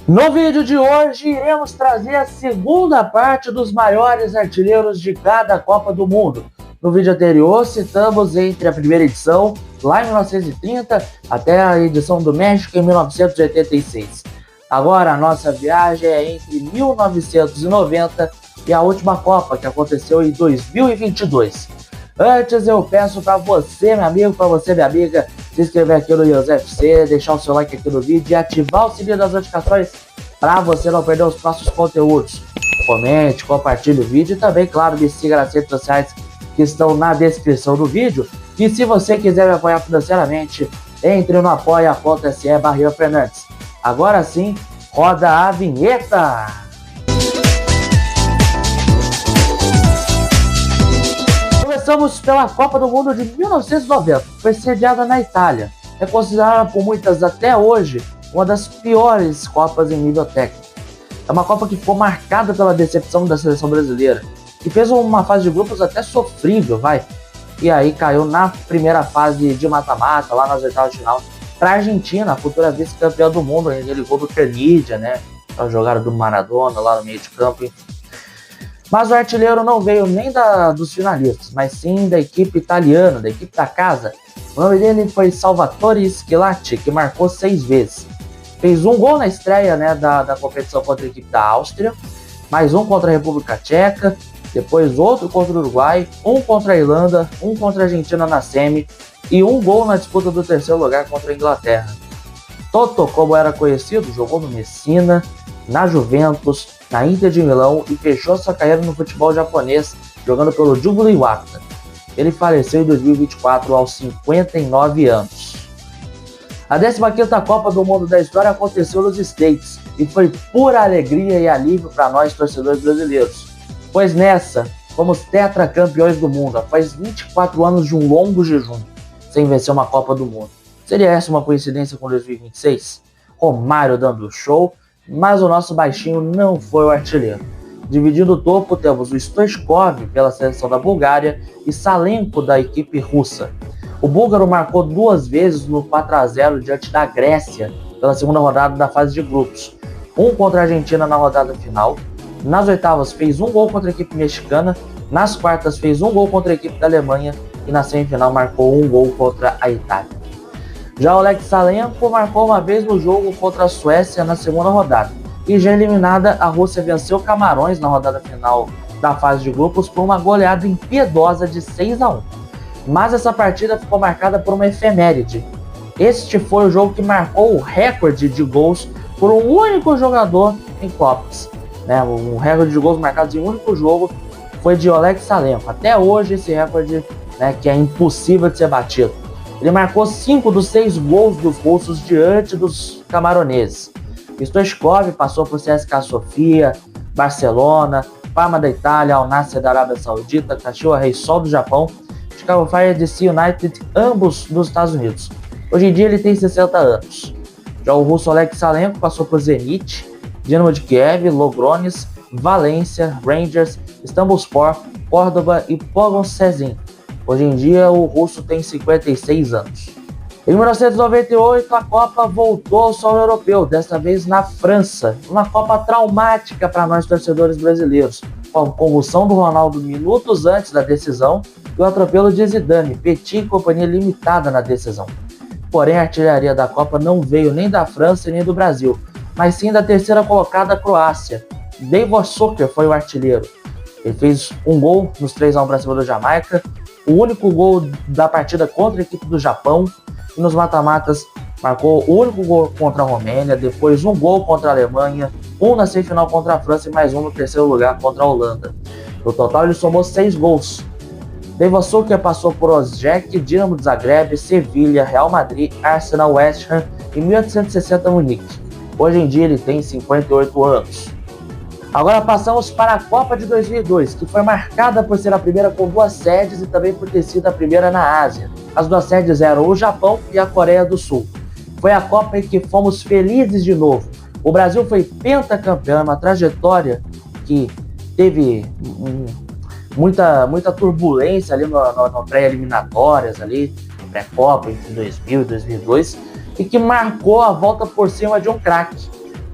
No vídeo de hoje, iremos trazer a segunda parte dos maiores artilheiros de cada Copa do Mundo. No vídeo anterior, citamos entre a primeira edição, lá em 1930, até a edição do México em 1986. Agora, a nossa viagem é entre 1990 e a última Copa, que aconteceu em 2022. Antes, eu peço para você, meu amigo, para você, minha amiga, se inscrever aqui no IosFC, deixar o seu like aqui no vídeo e ativar o sininho das notificações para você não perder os próximos conteúdos. Comente, compartilhe o vídeo e também, claro, me siga nas redes sociais que estão na descrição do vídeo. E se você quiser me apoiar financeiramente, entre no apoia.se/Fernandes. Agora sim, roda a vinheta! Começamos pela Copa do Mundo de 1990, foi sediada na Itália. É considerada por muitas até hoje uma das piores Copas em nível técnico. É uma Copa que ficou marcada pela decepção da seleção brasileira, que fez uma fase de grupos até sofrível, e aí caiu na primeira fase de mata-mata, lá nas oitavas de final, para a Argentina, a futura vice-campeã do mundo, ele gol do Canidia, a jogada do Maradona lá no meio de campo, enfim. Mas o artilheiro não veio nem dos finalistas, mas sim da equipe italiana, da equipe da casa. O nome dele foi Salvatore Schillaci, que marcou 6 vezes. Fez um gol na estreia da competição contra a equipe da Áustria, mais um contra a República Tcheca, depois outro contra o Uruguai, um contra a Irlanda, um contra a Argentina na semi e um gol na disputa do terceiro lugar contra a Inglaterra. Toto, como era conhecido, jogou no Messina, na Juventus, na Inter de Milão e fechou sua carreira no futebol japonês, jogando pelo Jubilee Iwata. Ele faleceu em 2024 aos 59 anos. A 15ª Copa do Mundo da história aconteceu nos States e foi pura alegria e alívio para nós torcedores brasileiros, pois nessa fomos tetracampeões do mundo após 24 anos de um longo jejum, sem vencer uma Copa do Mundo. Seria essa uma coincidência com 2026? Romário dando show, mas o nosso baixinho não foi o artilheiro. Dividindo o topo, temos o Stoichkov pela seleção da Bulgária e Salenko da equipe russa. O búlgaro marcou 2 vezes no 4-0 diante da Grécia pela segunda rodada da fase de grupos. Um contra a Argentina na rodada final. Nas oitavas fez um gol contra a equipe mexicana. Nas quartas fez um gol contra a equipe da Alemanha. E na semifinal marcou um gol contra a Itália. Já o Oleg Salenko marcou uma vez no jogo contra a Suécia na segunda rodada. E já eliminada, a Rússia venceu Camarões na rodada final da fase de grupos por uma goleada impiedosa de 6-1. Mas essa partida ficou marcada por uma efeméride. Este foi o jogo que marcou o recorde de gols por um único jogador em Copas. Um recorde de gols marcados em um único jogo foi de Oleg Salenko. Até hoje esse recorde que é impossível de ser batido. Ele marcou 5 dos 6 gols dos russos diante dos camaroneses. Stoichkov passou por CSKA Sofia, Barcelona, Parma da Itália, Al Nassr da Arábia Saudita, Kashiwa Reysol do Japão, Chicago Fire DC United, ambos dos Estados Unidos. Hoje em dia ele tem 60 anos. Já o russo Oleg Salenko passou por Zenit, Dinamo de Kiev, Logroñés, Valência, Rangers, Istanbulspor, Córdoba e Pogoń Szczecin. Hoje em dia o russo tem 56 anos. Em 1998 a Copa voltou ao solo europeu, desta vez na França. Uma Copa traumática para nós torcedores brasileiros, com a convulsão do Ronaldo minutos antes da decisão e o atropelo de Zidane, Petit e companhia limitada na decisão. Porém, a artilharia da Copa não veio nem da França nem do Brasil, mas sim da terceira colocada Croácia. Davor Suker foi o artilheiro. Ele fez um gol nos 3-1 para cima da Jamaica, o único gol da partida contra a equipe do Japão, e nos mata-matas marcou o único gol contra a Romênia, depois um gol contra a Alemanha, um na semifinal contra a França e mais um no terceiro lugar contra a Holanda. No total ele somou 6 gols. Davor Suker passou por Osijek, Dinamo de Zagreb, Sevilha, Real Madrid, Arsenal, West Ham e 1860 Munique. Hoje em dia ele tem 58 anos. Agora passamos para a Copa de 2002, que foi marcada por ser a primeira com 2 sedes e também por ter sido a primeira na Ásia. As 2 sedes eram o Japão e a Coreia do Sul. Foi a Copa em que fomos felizes de novo. O Brasil foi pentacampeão, uma trajetória que teve muita turbulência ali no pré-eliminatórias, ali, pré-Copa entre 2000 e 2002, e que marcou a volta por cima de um craque.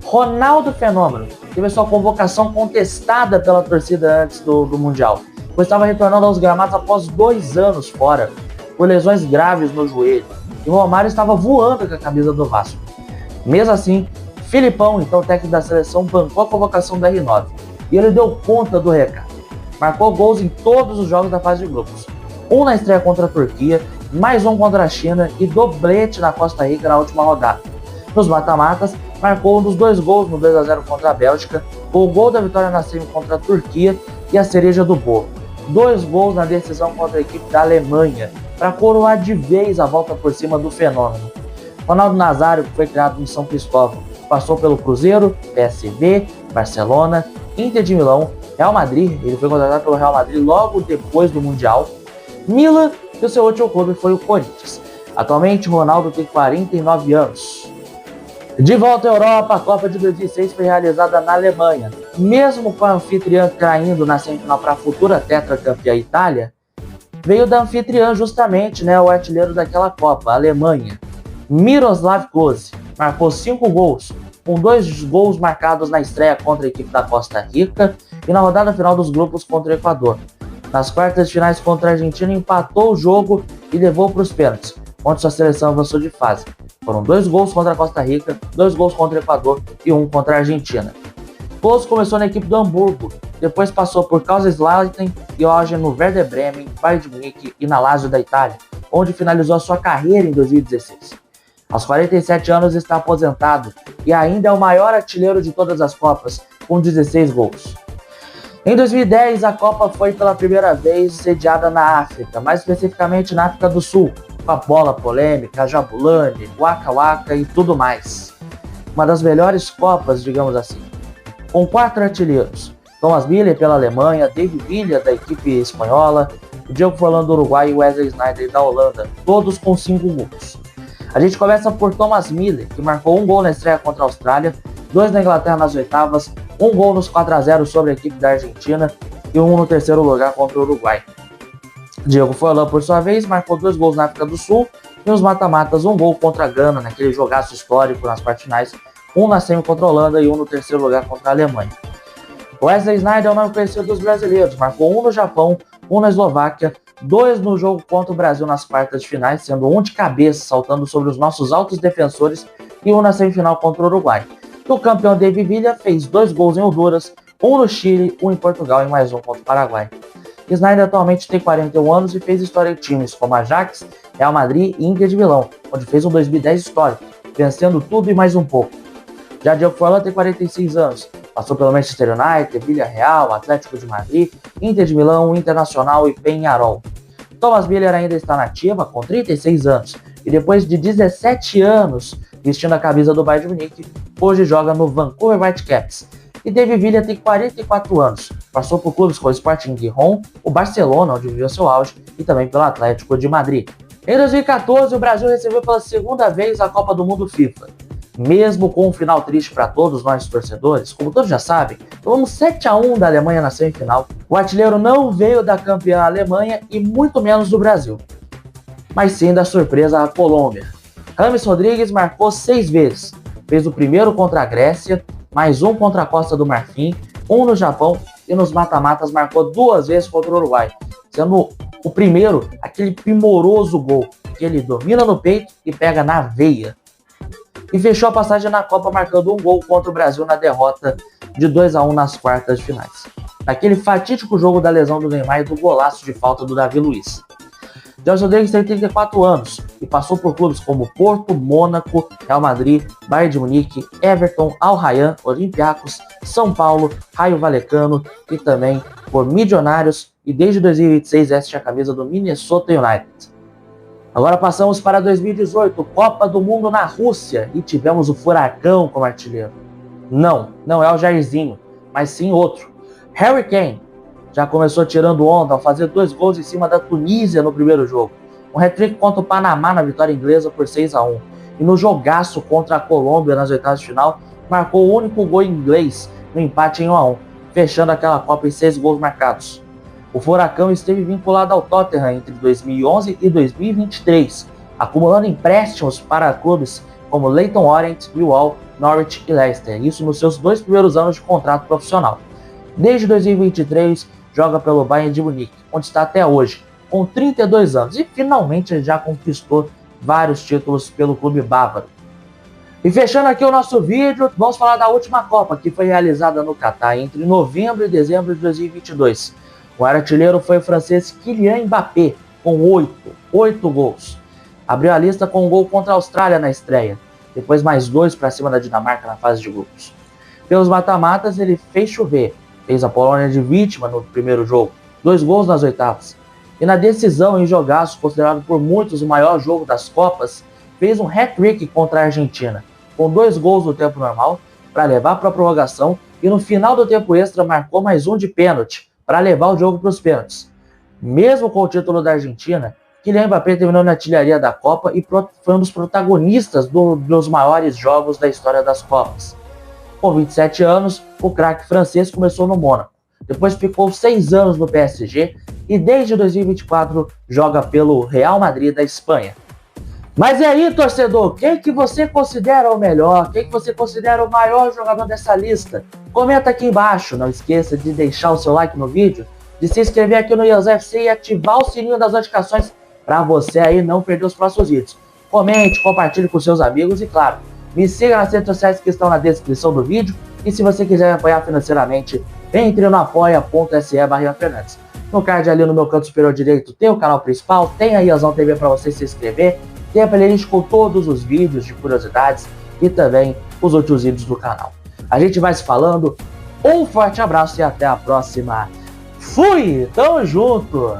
Ronaldo Fenômeno teve sua convocação contestada pela torcida antes do Mundial, pois estava retornando aos gramados após 2 anos fora, por lesões graves no joelho, e Romário estava voando com a camisa do Vasco. Mesmo assim, Filipão, então técnico da seleção, bancou a convocação do R9, e ele deu conta do recado. Marcou gols em todos os jogos da fase de grupos, um na estreia contra a Turquia, mais um contra a China e doblete na Costa Rica na última rodada. Nos mata-matas, marcou um dos 2 gols no 2-0 contra a Bélgica, o gol da vitória na semi contra a Turquia e a cereja do bolo, 2 gols na decisão contra a equipe da Alemanha, para coroar de vez a volta por cima do Fenômeno. Ronaldo Nazário, que foi criado em São Cristóvão, passou pelo Cruzeiro, PSV, Barcelona, Inter de Milão, Real Madrid, ele foi contratado pelo Real Madrid logo depois do Mundial, Milan, e o seu último clube foi o Corinthians. Atualmente, Ronaldo tem 49 anos. De volta à Europa, a Copa de 2006 foi realizada na Alemanha. Mesmo com a anfitriã caindo na semifinal para a futura tetracampeã Itália, veio da anfitriã justamente, o artilheiro daquela Copa, a Alemanha. Miroslav Klose marcou 5 gols, com 2 gols marcados na estreia contra a equipe da Costa Rica e na rodada final dos grupos contra o Equador. Nas quartas de finais contra a Argentina, empatou o jogo e levou para os pênaltis, onde sua seleção avançou de fase. Foram 2 gols contra a Costa Rica, 2 gols contra o Equador e 1 contra a Argentina. Klose começou na equipe do Hamburgo, depois passou por Kaiserslautern e hoje no Werder Bremen, Bayern de Munique e na Lazio da Itália, onde finalizou a sua carreira em 2016. Aos 47 anos está aposentado e ainda é o maior artilheiro de todas as Copas, com 16 gols. Em 2010, a Copa foi pela primeira vez sediada na África, mais especificamente na África do Sul, com a bola polêmica, Jabulani, Waka Waka e tudo mais. Uma das melhores Copas, digamos assim. Com 4 artilheiros, Thomas Müller pela Alemanha, David Villa da equipe espanhola, Diego Forlan do Uruguai e Wesley Sneijder da Holanda, todos com 5 gols. A gente começa por Thomas Müller, que marcou 1 gol na estreia contra a Austrália, 2 na Inglaterra nas oitavas, 1 gol nos 4-0 sobre a equipe da Argentina e 1 no terceiro lugar contra o Uruguai. Diego Forlan, por sua vez, marcou 2 gols na África do Sul e nos mata-matas 1 gol contra a Gana, naquele jogaço histórico nas partes finais, 1 na semi contra a Holanda e 1 no terceiro lugar contra a Alemanha. Wesley Sneijder é o nome conhecido dos brasileiros, marcou 1 no Japão, 1 na Eslováquia, 2 no jogo contra o Brasil nas quartas de finais, sendo 1 de cabeça, saltando sobre os nossos altos defensores, e 1 na semifinal contra o Uruguai. O campeão David Villa fez 2 gols em Honduras, 1 no Chile, 1 em Portugal e mais 1 contra o Paraguai. Sneijder atualmente tem 41 anos e fez história em times como Ajax, Real Madrid e Inter de Milão, onde fez um 2010 histórico, vencendo tudo e mais um pouco. Já Diego Forlan tem 46 anos, passou pelo Manchester United, Villarreal, Atlético de Madrid, Inter de Milão, Internacional e Peñarol. Thomas Müller ainda está na ativa, com 36 anos, e depois de 17 anos vestindo a camisa do Bayern de Munique, hoje joga no Vancouver Whitecaps. E David Villa tem 44 anos, passou por clubes como o Sporting Gijón, o Barcelona, onde viveu seu auge, e também pelo Atlético de Madrid. Em 2014, o Brasil recebeu pela segunda vez a Copa do Mundo FIFA. Mesmo com um final triste para todos nós torcedores, como todos já sabem, tomamos 7-1 da Alemanha na semifinal. O artilheiro não veio da campeã Alemanha e muito menos do Brasil, mas sim da surpresa a Colômbia. James Rodrigues marcou 6 vezes, fez o primeiro contra a Grécia, mais 1 contra a Costa do Marfim, 1 no Japão e nos mata-matas marcou 2 vezes contra o Uruguai, sendo o primeiro aquele primoroso gol que ele domina no peito e pega na veia. E fechou a passagem na Copa marcando 1 gol contra o Brasil na derrota de 2-1 nas quartas de finais. Naquele fatídico jogo da lesão do Neymar e do golaço de falta do Davi Luiz. James Rodrigues tem 34 anos e passou por clubes como Porto, Mônaco, Real Madrid, Bayern de Munique, Everton, Al Rayyan, Olympiacos, São Paulo, Rayo Vallecano e também por Milionários e desde 2026 veste a camisa do Minnesota United. Agora passamos para 2018, Copa do Mundo na Rússia, e tivemos o Furacão como artilheiro. Não é o Jairzinho, mas sim outro. Harry Kane já começou tirando onda ao fazer 2 gols em cima da Tunísia no primeiro jogo. Um hat-trick contra o Panamá na vitória inglesa por 6-1. E no jogaço contra a Colômbia nas oitavas de final, marcou o único gol inglês no empate em 1-1, fechando aquela Copa em 6 gols marcados. O Furacão esteve vinculado ao Tottenham entre 2011 e 2023, acumulando empréstimos para clubes como Leyton Orient, Millwall, Norwich e Leicester, isso nos seus 2 primeiros anos de contrato profissional. Desde 2023, joga pelo Bayern de Munique, onde está até hoje, com 32 anos, e finalmente ele já conquistou vários títulos pelo clube bávaro. E fechando aqui o nosso vídeo, vamos falar da última Copa, que foi realizada no Catar entre novembro e dezembro de 2022. O artilheiro foi o francês Kylian Mbappé, com 8 gols. Abriu a lista com um gol contra a Austrália na estreia, depois mais 2 para cima da Dinamarca na fase de grupos. Pelos mata-matas ele fez chover, fez a Polônia de vítima no primeiro jogo, 2 gols nas oitavas. E na decisão em jogaço, considerado por muitos o maior jogo das Copas, fez um hat-trick contra a Argentina, com 2 gols no tempo normal, para levar para a prorrogação, e no final do tempo extra marcou mais um de pênalti, para levar o jogo para os pênaltis. Mesmo com o título da Argentina, Kylian Mbappé terminou na artilharia da Copa e foi um dos protagonistas dos maiores jogos da história das Copas. Com 27 anos, o craque francês começou no Mônaco, depois ficou 6 anos no PSG e desde 2024 joga pelo Real Madrid da Espanha. Mas e aí, torcedor, quem que você considera o melhor? Quem que você considera o maior jogador dessa lista? Comenta aqui embaixo, não esqueça de deixar o seu like no vídeo, de se inscrever aqui no Iazão FC e ativar o sininho das notificações para você aí não perder os próximos vídeos. Comente, compartilhe com seus amigos e, claro, me siga nas redes sociais que estão na descrição do vídeo e se você quiser me apoiar financeiramente, entre no apoia.se/Fernandes. No card ali no meu canto superior direito tem o canal principal, tem a Iazão TV para você se inscrever, tem a playlist com todos os vídeos de curiosidades e também os outros vídeos do canal. A gente vai se falando, um forte abraço e até a próxima. Fui, tamo junto!